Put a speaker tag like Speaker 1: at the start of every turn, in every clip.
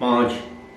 Speaker 1: 5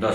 Speaker 1: 10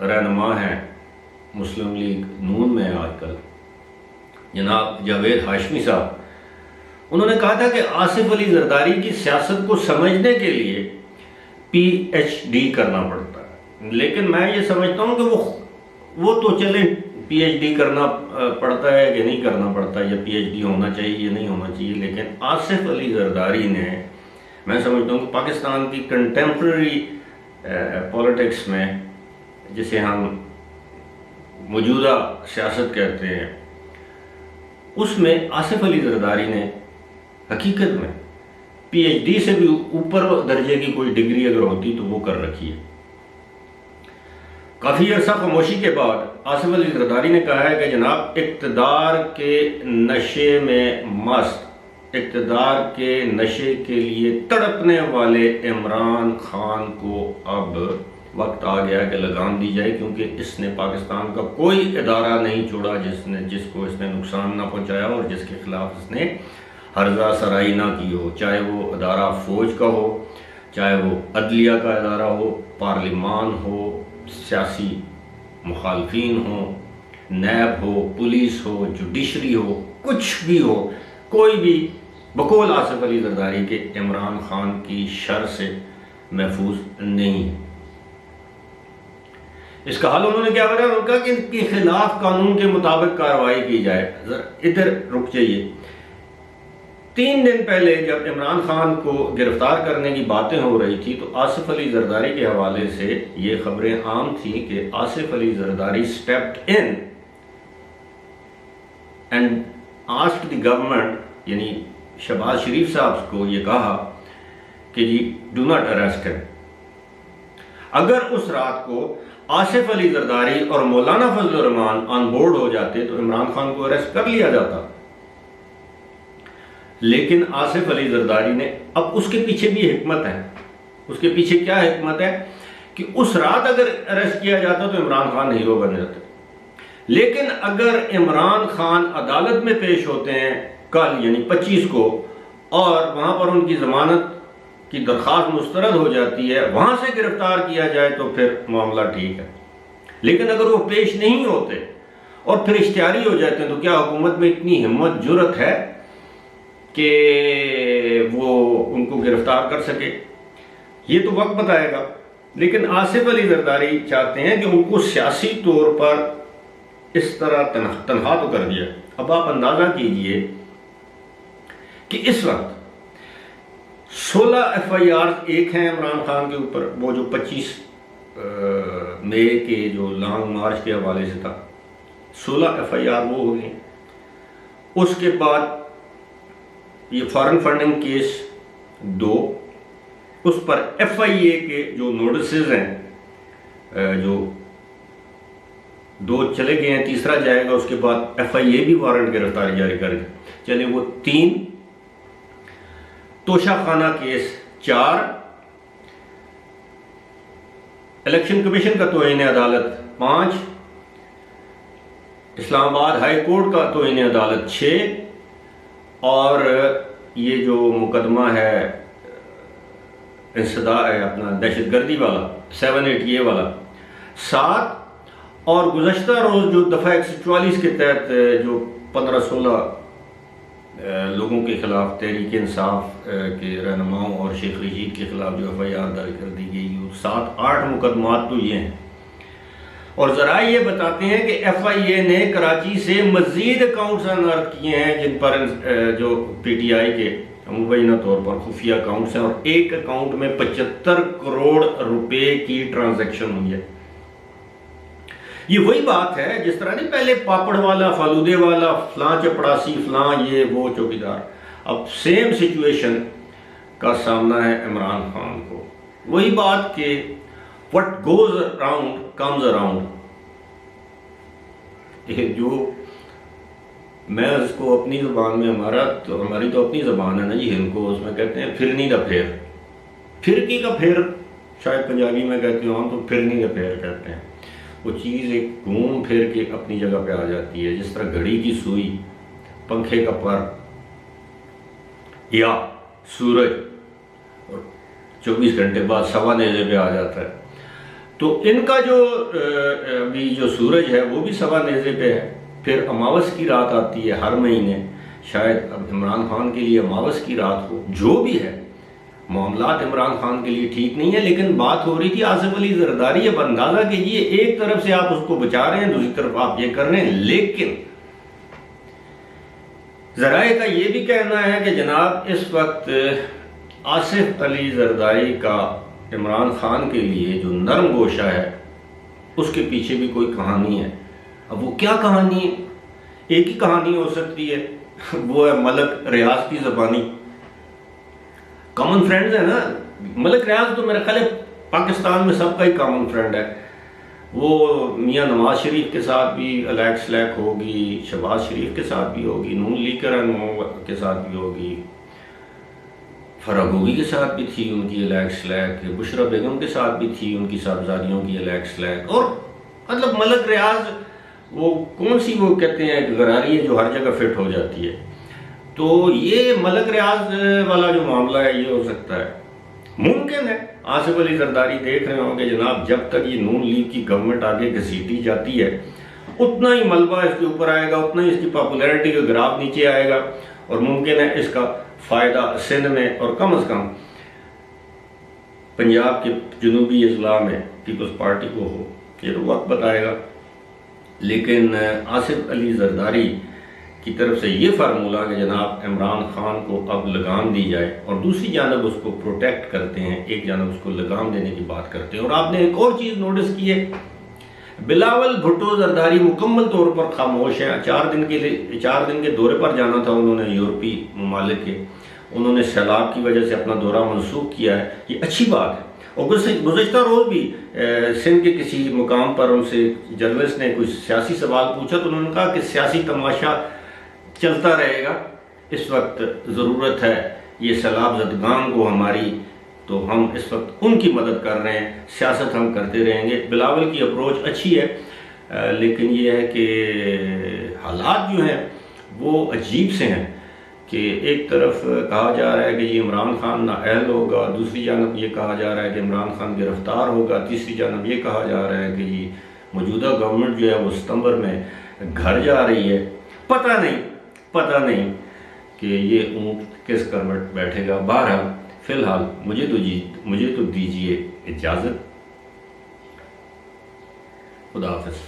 Speaker 1: رہنما ہیں مسلم لیگ نون میں آج کل، جناب جاوید ہاشمی صاحب، انہوں نے کہا تھا کہ آصف علی زرداری کی سیاست کو سمجھنے کے لیے پی ایچ ڈی کرنا پڑتا ہے، لیکن میں یہ سمجھتا ہوں کہ وہ تو چلیں پی ایچ ڈی کرنا پڑتا ہے کہ نہیں کرنا پڑتا، یا پی ایچ ڈی ہونا چاہیے یا نہیں ہونا چاہیے، لیکن آصف علی زرداری نے، میں سمجھتا ہوں کہ پاکستان کی کنٹمپریری پولیٹکس میں، جسے ہم موجودہ سیاست کہتے ہیں، اس میں آصف علی زرداری نے حقیقت میں پی ایچ ڈی سے بھی اوپر درجے کی کوئی ڈگری اگر ہوتی تو وہ کر رکھی ہے۔ کافی عرصہ خاموشی کے بعد آصف علی زرداری نے کہا ہے کہ جناب اقتدار کے نشے میں مست، اقتدار کے نشے کے لیے تڑپنے والے عمران خان کو اب وقت آ گیا کہ لگام دی جائے، کیونکہ اس نے پاکستان کا کوئی ادارہ نہیں چھوڑا جس کو اس نے نقصان نہ پہنچایا اور جس کے خلاف اس نے ہرزہ سرائی نہ کی ہو، چاہے وہ ادارہ فوج کا ہو، چاہے وہ عدلیہ کا ادارہ ہو، پارلیمان ہو، سیاسی مخالفین ہو، نیب ہو، پولیس ہو، جوڈیشری ہو، کچھ بھی ہو، کوئی بھی بقول آصف علی زرداری کے عمران خان کی شر سے محفوظ نہیں ہے۔ اس کا حل انہوں نے کیا کرا؟ انہوں نے کہا کہ ان کے خلاف قانون کے مطابق کارروائی کی جائے۔ ذرا ادھر رک جائیے، 3 دن پہلے جب عمران خان کو گرفتار کرنے کی باتیں ہو رہی تھی تو آصف علی زرداری کے حوالے سے یہ خبریں عام تھیں کہ Asif Ali Zardari stepped in and asked the government، یعنی شہباز شریف صاحب کو یہ کہا کہ جی do not arrest him۔ اگر اس رات کو آصف علی زرداری اور مولانا فضل الرحمان آن بورڈ ہو جاتے تو عمران خان کو اریسٹ کر لیا جاتا، لیکن آصف علی زرداری نے، اب اس کے پیچھے بھی حکمت ہے، اس کے پیچھے کیا حکمت ہے کہ اس رات اگر اریسٹ کیا جاتا تو عمران خان ہیرو بن جاتے، لیکن اگر عمران خان عدالت میں پیش ہوتے ہیں کل یعنی 25 کو، اور وہاں پر ان کی ضمانت کی درخواست مسترد ہو جاتی ہے، وہاں سے گرفتار کیا جائے تو پھر معاملہ ٹھیک ہے، لیکن اگر وہ پیش نہیں ہوتے اور پھر اشتہاری ہو جاتے ہیں تو کیا حکومت میں اتنی ہمت جرت ہے کہ وہ ان کو گرفتار کر سکے؟ یہ تو وقت بتائے گا، لیکن آصف علی زرداری چاہتے ہیں کہ ان کو سیاسی طور پر اس طرح تنہا تو کر دیا۔ اب آپ اندازہ کیجئے کہ اس وقت 16 ایف آئی آر ایک ہیں عمران خان کے اوپر، وہ جو 25 مئی کے جو لانگ مارچ کے حوالے سے تھا، 16 ایف آئی آر وہ ہو گئے۔ اس کے بعد یہ فارن فنڈنگ کیس 2، اس پر ایف آئی اے کے جو نوٹسز ہیں جو 2 چلے گئے ہیں، تیسرا جائے گا، اس کے بعد ایف آئی اے بھی وارنٹ گرفتاری جاری کر گئے، چلے وہ 3، توشہ خانہ کیس 4، الیکشن کمیشن کا توہین عدالت 5، اسلام آباد ہائی کورٹ کا توہین عدالت 6، اور یہ جو مقدمہ ہے انسداد ہے اپنا دہشت گردی والا 788 والا 7، اور گزشتہ روز جو دفعہ 144 کے تحت جو 15-16 لوگوں کے خلاف تحریک انصاف کے رہنماؤں اور شیخ رشید کے خلاف جو ایف آئی آر درج کر دی گئی، 7-8 مقدمات تو یہ ہیں، اور ذرائع یہ بتاتے ہیں کہ ایف آئی اے نے کراچی سے مزید اکاؤنٹس انارک کیے ہیں جن پر جو پی ٹی آئی کے مبینہ طور پر خفیہ اکاؤنٹس ہیں، اور ایک اکاؤنٹ میں 75 کروڑ روپے کی ٹرانزیکشن ہوئی ہے۔ یہ وہی بات ہے جس طرح نہیں پہلے پاپڑ والا، فالودے والا، فلاں چپڑاسی، فلاں یہ وہ چوکیدار، اب سیم سچویشن کا سامنا ہے عمران خان کو۔ وہی بات کہ what goes around comes around، جو میں اس کو اپنی زبان میں، ہماری تو اپنی زبان ہے نا جی، ہند کو اس میں کہتے ہیں پھرنی دا پھیر، پھرکی کا پھیر شاید پنجابی میں کہتے ہوں ہم تو پھرنی دا پھیر کہتے ہیں، وہ چیز ایک گھوم پھر کے اپنی جگہ پہ آ جاتی ہے، جس طرح گھڑی کی سوئی، پنکھے کا پر یا سورج 24 گھنٹے بعد سوا نیزے پہ آ جاتا ہے۔ تو ان کا جو ابھی جو سورج ہے وہ بھی سوا نیزے پہ ہے، پھر اماوس کی رات آتی ہے ہر مہینے، شاید اب عمران خان کے لیے اماوس کی رات ہو، جو بھی ہے معاملات عمران خان کے لیے ٹھیک نہیں ہے، لیکن بات ہو رہی تھی آصف علی زرداری اب اندازہ کیجیے، ایک طرف سے آپ اس کو بچا رہے ہیں، دوسری طرف آپ یہ کر رہے ہیں، لیکن ذرائع کا یہ بھی کہنا ہے کہ جناب اس وقت آصف علی زرداری کا عمران خان کے لیے جو نرم گوشہ ہے اس کے پیچھے بھی کوئی کہانی ہے۔ اب وہ کیا کہانی ہے؟ ایک ہی کہانی ہو سکتی ہے، وہ ہے ملک ریاض کی زبانی۔ کامن فرینڈز ہے نا، ملک ریاض تو میرے خیال ہے پاکستان میں سب کا ہی کامن فرینڈ ہے، وہ میاں نواز شریف کے ساتھ بھی الیک سلیک ہوگی، شہباز شریف کے ساتھ بھی ہوگی، نون لیگ رہنماؤں کے ساتھ بھی ہوگی، فراغ ہوگی کے ساتھ بھی تھی ان کی الیک سلیک، بشرا بیگم کے ساتھ بھی تھی ان کی صاحبزادیوں کی الیک سلیک، اور مطلب ملک ریاض وہ کون سی وہ کہتے ہیں غراری ہے جو ہر جگہ فٹ ہو جاتی ہے۔ تو یہ ملک ریاض والا جو معاملہ ہے یہ ہو سکتا ہے، ممکن ہے آصف علی زرداری دیکھ رہے ہوں گے جناب جب تک یہ نون لیگ کی گورنمنٹ آگے گھسیٹی جاتی ہے اتنا ہی ملبہ اس کے اوپر آئے گا، اتنا ہی اس کی پاپولیرٹی کا گراف نیچے آئے گا، اور ممکن ہے اس کا فائدہ سندھ میں اور کم از کم پنجاب کے جنوبی اضلاع میں پیپلز پارٹی کو ہو، یہ تو وقت بتائے گا۔ لیکن آصف علی زرداری کی طرف سے یہ فارمولہ کہ جناب عمران خان کو اب لگام دی جائے اور دوسری جانب اس کو پروٹیکٹ کرتے ہیں، ایک جانب اس کو لگام دینے کی بات کرتے ہیں۔ اور آپ نے ایک اور چیز نوٹس کی ہے، بلاول بھٹو زرداری مکمل طور پر خاموش ہیں۔ 4 دن کے دورے پر جانا تھا انہوں نے یورپی ممالک کے، انہوں نے سیلاب کی وجہ سے اپنا دورہ منسوخ کیا ہے، یہ اچھی بات ہے۔ اور گزشتہ روز بھی سندھ کے کسی مقام پر ان سے جرنلسٹ نے کچھ سیاسی سوال پوچھا تو انہوں نے کہا کہ سیاسی تماشا چلتا رہے گا، اس وقت ضرورت ہے یہ سیلاب زدگان کو ہماری، تو ہم اس وقت ان کی مدد کر رہے ہیں، سیاست ہم کرتے رہیں گے۔ بلاول کی اپروچ اچھی ہے، لیکن یہ ہے کہ حالات جو ہیں وہ عجیب سے ہیں کہ ایک طرف کہا جا رہا ہے کہ یہ عمران خان نااہل ہوگا، دوسری جانب یہ کہا جا رہا ہے کہ عمران خان گرفتار ہوگا، تیسری جانب یہ کہا جا رہا ہے کہ یہ موجودہ گورنمنٹ جو ہے وہ ستمبر میں گھر جا رہی ہے۔ پتہ نہیں کہ یہ اونٹ کس کروٹ بیٹھے گا۔ بہرحال فی الحال مجھے تو دیجیے اجازت، خدا حافظ۔